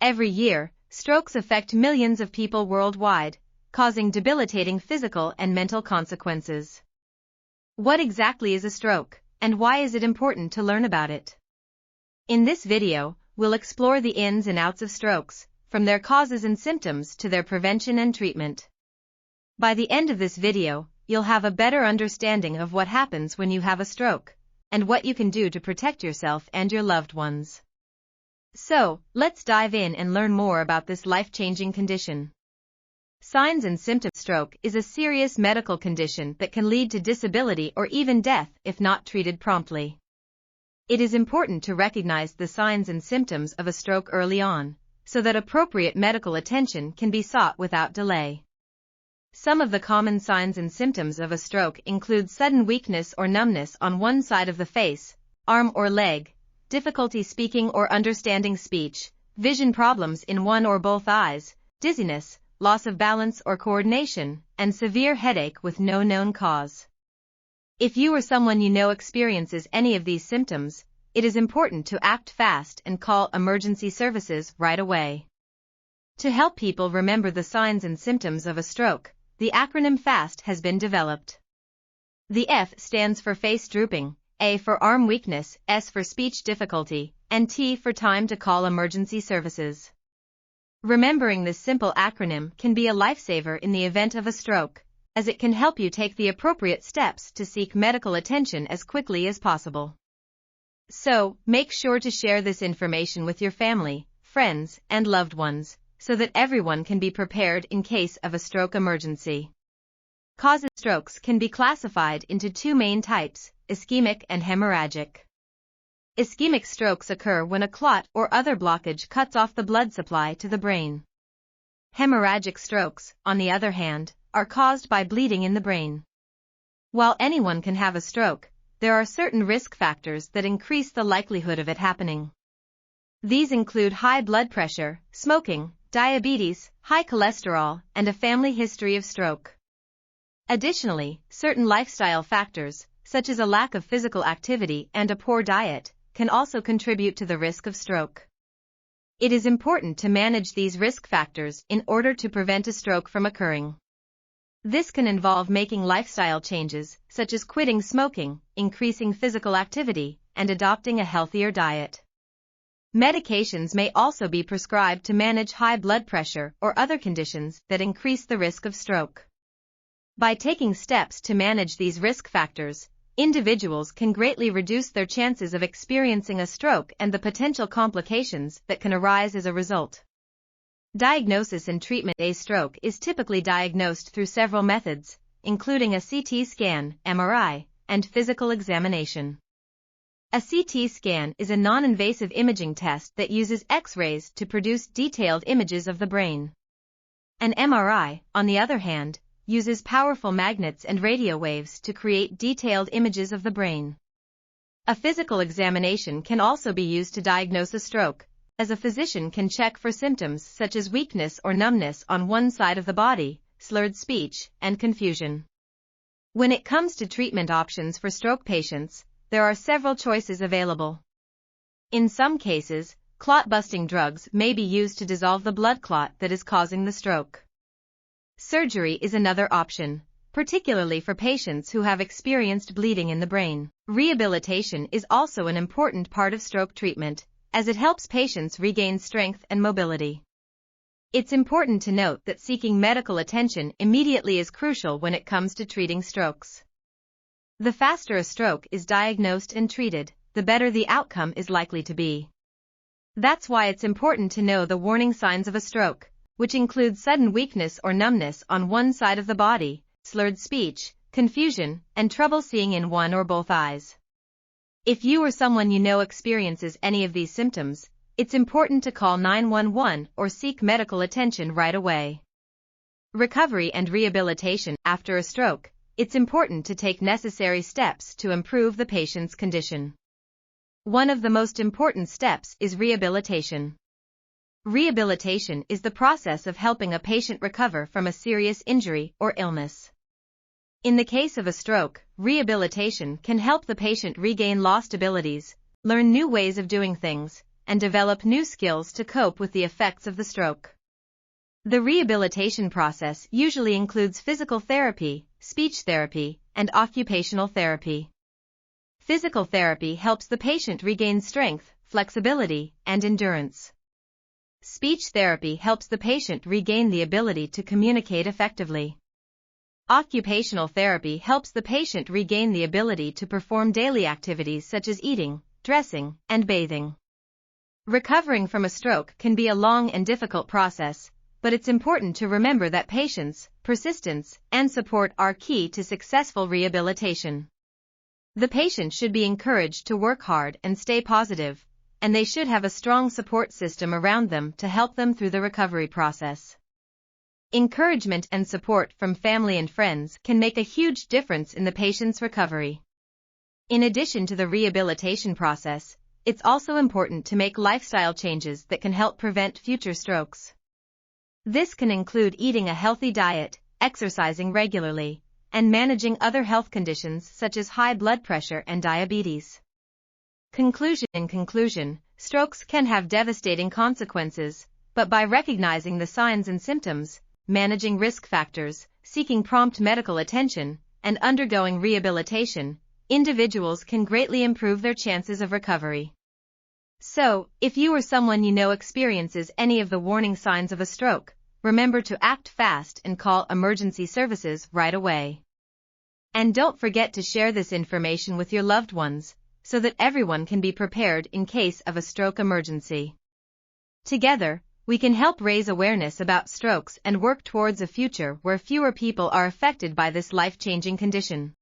Every year, strokes affect millions of people worldwide, causing debilitating physical and mental consequences. What exactly is a stroke, and why is it important to learn about it? In this video, we'll explore the ins and outs of strokes, from their causes and symptoms to their prevention and treatment. By the end of this video, you'll have a better understanding of what happens when you have a stroke, and what you can do to protect yourself and your loved ones. So, let's dive in and learn more about this life-changing condition. Signs and symptoms. Stroke is a serious medical condition that can lead to disability or even death if not treated promptly. It is important to recognize the signs and symptoms of a stroke early on, so that appropriate medical attention can be sought without delay. Some of the common signs and symptoms of a stroke include sudden weakness or numbness on one side of the face, arm or leg, difficulty speaking or understanding speech, vision problems in one or both eyes, dizziness, loss of balance or coordination, and severe headache with no known cause. If you or someone you know experiences any of these symptoms, it is important to act fast and call emergency services right away. To help people remember the signs and symptoms of a stroke, the acronym FAST has been developed. The F stands for face drooping, A for arm weakness, S for speech difficulty, and T for time to call emergency services. Remembering this simple acronym can be a lifesaver in the event of a stroke, as it can help you take the appropriate steps to seek medical attention as quickly as possible. So, make sure to share this information with your family, friends, and loved ones, so that everyone can be prepared in case of a stroke emergency. Causes of strokes can be classified into two main types, ischemic and hemorrhagic. Ischemic strokes occur when a clot or other blockage cuts off the blood supply to the brain. Hemorrhagic strokes, on the other hand, are caused by bleeding in the brain. While anyone can have a stroke, there are certain risk factors that increase the likelihood of it happening. These include high blood pressure, smoking, diabetes, high cholesterol, and a family history of stroke. Additionally, certain lifestyle factors, such as a lack of physical activity and a poor diet, can also contribute to the risk of stroke. It is important to manage these risk factors in order to prevent a stroke from occurring. This can involve making lifestyle changes, such as quitting smoking, increasing physical activity, and adopting a healthier diet. Medications may also be prescribed to manage high blood pressure or other conditions that increase the risk of stroke. By taking steps to manage these risk factors, individuals can greatly reduce their chances of experiencing a stroke and the potential complications that can arise as a result. Diagnosis and treatment. A stroke is typically diagnosed through several methods, including a CT scan, MRI, and physical examination. A CT scan is a non-invasive imaging test that uses X-rays to produce detailed images of the brain. An MRI, on the other hand, uses powerful magnets and radio waves to create detailed images of the brain. A physical examination can also be used to diagnose a stroke, as a physician can check for symptoms such as weakness or numbness on one side of the body, slurred speech, and confusion. When it comes to treatment options for stroke patients, there are several choices available. In some cases, clot-busting drugs may be used to dissolve the blood clot that is causing the stroke. Surgery is another option, particularly for patients who have experienced bleeding in the brain. Rehabilitation is also an important part of stroke treatment, as it helps patients regain strength and mobility. It's important to note that seeking medical attention immediately is crucial when it comes to treating strokes. The faster a stroke is diagnosed and treated, the better the outcome is likely to be. That's why it's important to know the warning signs of a stroke, which include sudden weakness or numbness on one side of the body, slurred speech, confusion, and trouble seeing in one or both eyes. If you or someone you know experiences any of these symptoms, it's important to call 911 or seek medical attention right away. Recovery and rehabilitation. After a stroke, it's important to take necessary steps to improve the patient's condition. One of the most important steps is rehabilitation. Rehabilitation is the process of helping a patient recover from a serious injury or illness. In the case of a stroke, rehabilitation can help the patient regain lost abilities, learn new ways of doing things, and develop new skills to cope with the effects of the stroke. The rehabilitation process usually includes physical therapy, speech therapy, and occupational therapy. Physical therapy helps the patient regain strength, flexibility, and endurance. Speech therapy helps the patient regain the ability to communicate effectively. Occupational therapy helps the patient regain the ability to perform daily activities such as eating, dressing, and bathing. Recovering from a stroke can be a long and difficult process, but it's important to remember that patience, persistence, and support are key to successful rehabilitation. The patient should be encouraged to work hard and stay positive, and they should have a strong support system around them to help them through the recovery process. Encouragement and support from family and friends can make a huge difference in the patient's recovery. In addition to the rehabilitation process, it's also important to make lifestyle changes that can help prevent future strokes. This can include eating a healthy diet, exercising regularly, and managing other health conditions such as high blood pressure and diabetes. In conclusion, strokes can have devastating consequences, but by recognizing the signs and symptoms, managing risk factors, seeking prompt medical attention, and undergoing rehabilitation, individuals can greatly improve their chances of recovery. So, if you or someone you know experiences any of the warning signs of a stroke, remember to act fast and call emergency services right away. And don't forget to share this information with your loved ones, so that everyone can be prepared in case of a stroke emergency. Together, we can help raise awareness about strokes and work towards a future where fewer people are affected by this life-changing condition.